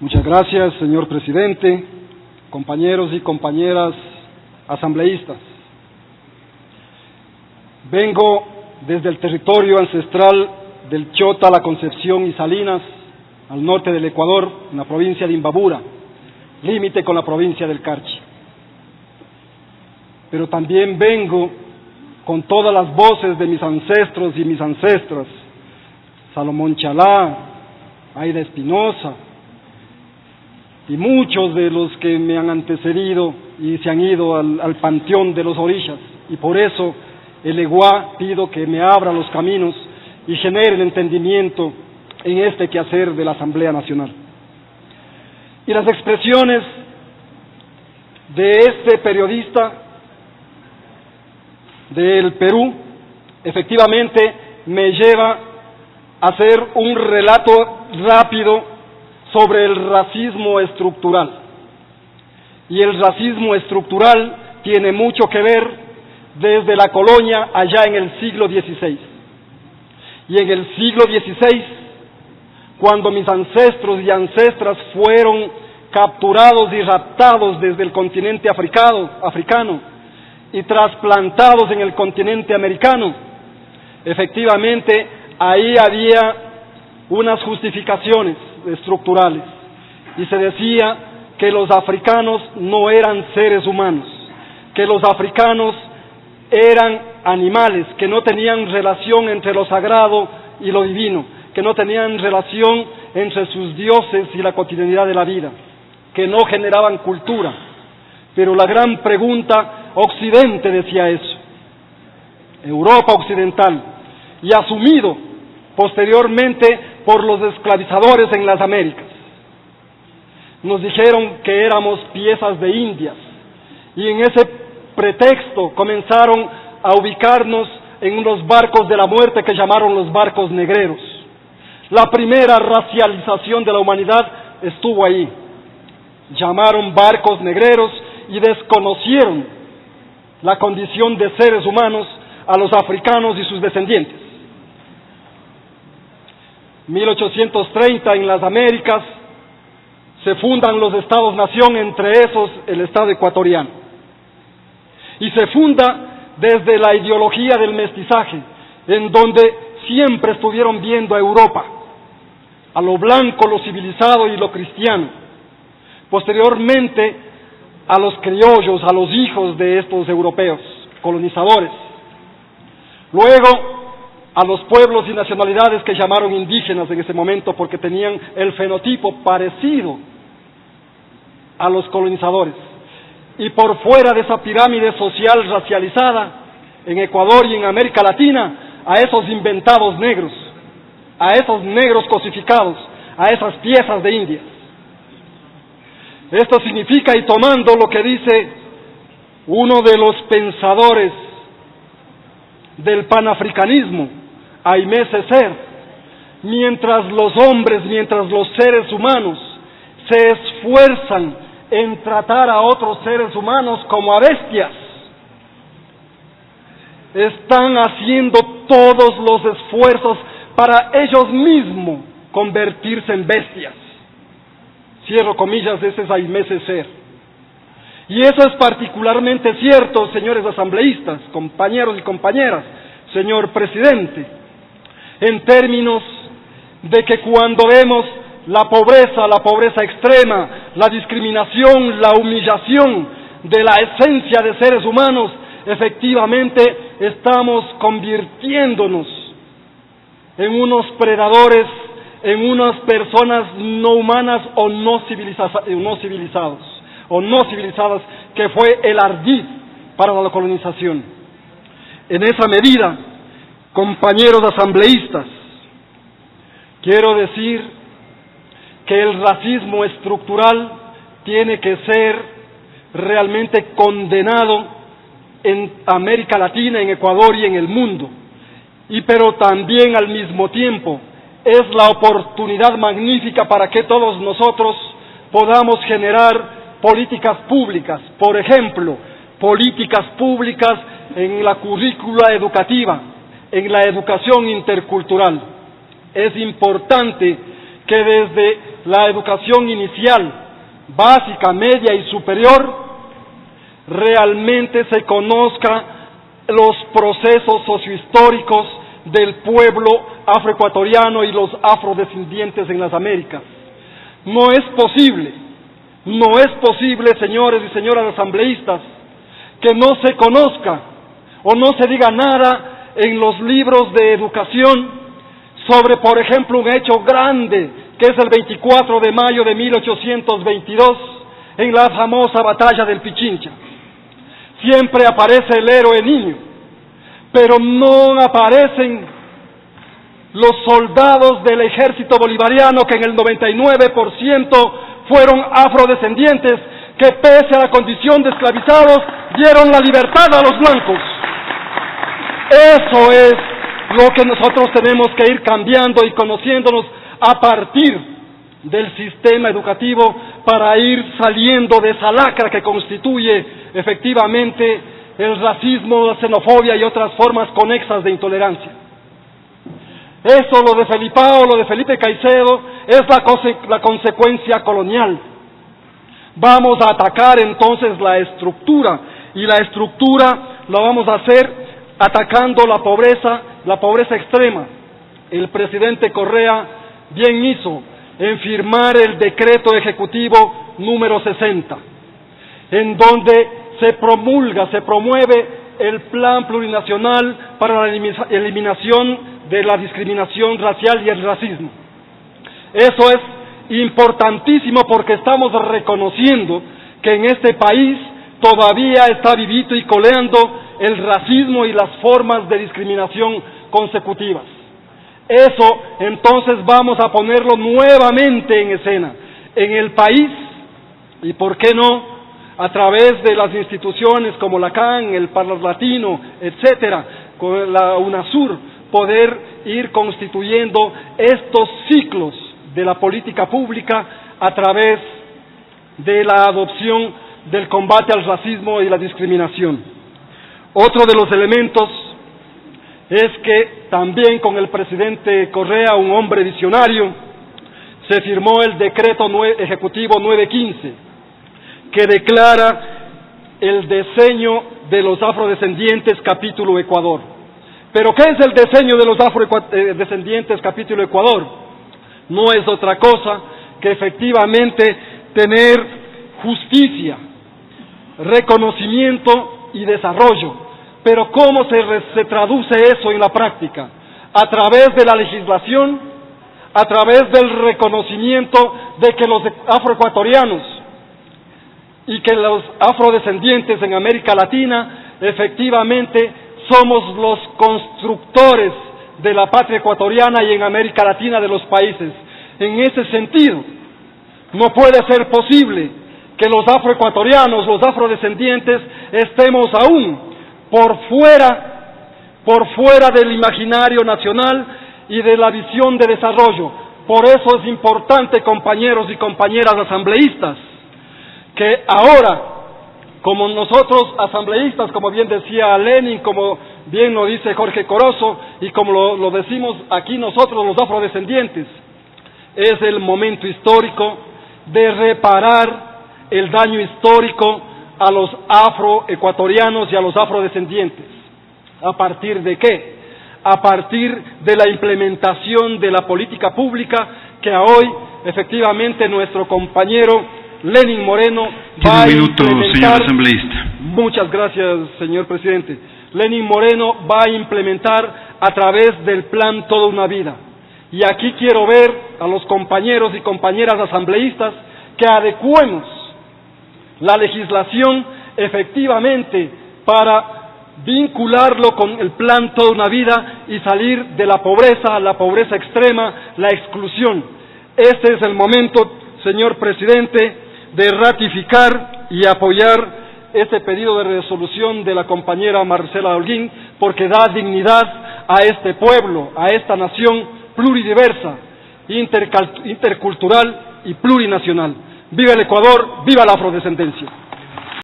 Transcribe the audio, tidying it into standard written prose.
Muchas gracias, señor presidente, compañeros y compañeras asambleístas. Vengo desde el territorio ancestral del Chota, La Concepción y Salinas, al norte del Ecuador, en la provincia de Imbabura, límite con la provincia del Carchi. Pero también vengo con todas las voces de mis ancestros y mis ancestras, Salomón Chalá, Aida Espinosa, y muchos de los que me han antecedido y se han ido al panteón de los orishas, y por eso el Eguá pido que me abra los caminos y genere el entendimiento en este quehacer de la Asamblea Nacional. Y las expresiones de este periodista del Perú efectivamente me lleva a hacer un relato rápido sobre el racismo estructural. Y el racismo estructural tiene mucho que ver desde la colonia allá en el siglo XVI. Y en el siglo XVI, cuando mis ancestros y ancestras fueron capturados y raptados desde el continente africano y trasplantados en el continente americano, efectivamente ahí había unas justificaciones estructurales y se decía que los africanos no eran seres humanos, que los africanos eran animales, que no tenían relación entre lo sagrado y lo divino, que no tenían relación entre sus dioses y la cotidianidad de la vida, que no generaban cultura. Pero la gran pregunta, Occidente decía eso, Europa occidental, y asumido posteriormente por los esclavizadores en las Américas. Nos dijeron que éramos piezas de indias, y en ese pretexto comenzaron a ubicarnos en unos barcos de la muerte que llamaron los barcos negreros. La primera racialización de la humanidad estuvo ahí. Llamaron barcos negreros y desconocieron la condición de seres humanos a los africanos y sus descendientes. 1830 en las Américas se fundan los estados-nación, entre esos el estado ecuatoriano. Y se funda desde la ideología del mestizaje, en donde siempre estuvieron viendo a Europa, a lo blanco, lo civilizado y lo cristiano. Posteriormente a los criollos, a los hijos de estos europeos colonizadores. Luego a los pueblos y nacionalidades que llamaron indígenas en ese momento porque tenían el fenotipo parecido a los colonizadores. Y por fuera de esa pirámide social racializada, en Ecuador y en América Latina, a esos inventados negros, a esos negros cosificados, a esas piezas de indias. Esto significa, y tomando lo que dice uno de los pensadores del panafricanismo, Aimé Césaire, mientras los hombres, mientras los seres humanos se esfuerzan en tratar a otros seres humanos como a bestias, están haciendo todos los esfuerzos para ellos mismos convertirse en bestias. Cierro comillas, ese es Aimé Césaire. Y eso es particularmente cierto, señores asambleístas, compañeros y compañeras, señor presidente, en términos de que cuando vemos la pobreza extrema, la discriminación, la humillación de la esencia de seres humanos, efectivamente estamos convirtiéndonos en unos predadores, en unas personas no humanas o no civilizadas, que fue el ardid para la colonización. En esa medida, compañeros asambleístas, quiero decir que el racismo estructural tiene que ser realmente condenado en América Latina, en Ecuador y en el mundo. Pero también al mismo tiempo es la oportunidad magnífica para que todos nosotros podamos generar políticas públicas, por ejemplo, políticas públicas en la currícula educativa, en la educación intercultural. Es importante que desde la educación inicial, básica, media y superior, realmente se conozca los procesos sociohistóricos del pueblo afroecuatoriano y los afrodescendientes en las Américas. No es posible, señores y señoras asambleístas, que no se conozca o no se diga nada en los libros de educación sobre, por ejemplo, un hecho grande, que es el 24 de mayo de 1822, en la famosa batalla del Pichincha. Siempre aparece el héroe niño, pero no aparecen los soldados del ejército bolivariano, que en el 99% fueron afrodescendientes, que pese a la condición de esclavizados, dieron la libertad a los blancos. Eso es lo que nosotros tenemos que ir cambiando y conociéndonos a partir del sistema educativo para ir saliendo de esa lacra que constituye efectivamente el racismo, la xenofobia y otras formas conexas de intolerancia. Eso, lo de Felipao, lo de Felipe Caicedo, es la consecuencia colonial. Vamos a atacar entonces la estructura, y la estructura la vamos a hacer atacando la pobreza extrema. El presidente Correa bien hizo en firmar el decreto ejecutivo número 60, en donde se promueve el plan plurinacional para la eliminación de la discriminación racial y el racismo. Eso es importantísimo porque estamos reconociendo que en este país todavía está vivito y coleando el racismo y las formas de discriminación consecutivas. Eso entonces vamos a ponerlo nuevamente en escena en el país, y por qué no a través de las instituciones como la CAN, el Parlatino, etcétera, con la UNASUR, poder ir constituyendo estos ciclos de la política pública a través de la adopción del combate al racismo y la discriminación. Otro de los elementos es que también con el presidente Correa, un hombre visionario, se firmó el decreto ejecutivo 915, que declara el diseño de los afrodescendientes capítulo Ecuador. ¿Pero qué es el diseño de los afrodescendientes capítulo Ecuador? No es otra cosa que efectivamente tener justicia, reconocimiento y desarrollo. Pero ¿cómo se traduce eso en la práctica? A través de la legislación, a través del reconocimiento de que los afroecuatorianos y que los afrodescendientes en América Latina efectivamente somos los constructores de la patria ecuatoriana y en América Latina de los países. En ese sentido, no puede ser posible que los afroecuatorianos, los afrodescendientes, estemos aún por fuera del imaginario nacional y de la visión de desarrollo. Por eso es importante, compañeros y compañeras asambleístas, que ahora, como nosotros asambleístas, como bien decía Lenin, como bien lo dice Jorge Corozo, y como lo decimos aquí nosotros los afrodescendientes, es el momento histórico de reparar el daño histórico a los afroecuatorianos y a los afrodescendientes. ¿A partir de qué? A partir de la implementación de la política pública que hoy efectivamente nuestro compañero Lenin Moreno va a implementar. Señor asambleísta. Muchas gracias, señor presidente. Lenin Moreno va a implementar a través del plan Toda una Vida. Y aquí quiero ver a los compañeros y compañeras asambleístas que adecuemos la legislación efectivamente para vincularlo con el plan Toda una Vida y salir de la pobreza extrema, la exclusión. Este es el momento, señor presidente, de ratificar y apoyar este pedido de resolución de la compañera Marcela Holguín, porque da dignidad a este pueblo, a esta nación pluridiversa, intercultural y plurinacional. ¡Viva el Ecuador! ¡Viva la afrodescendencia!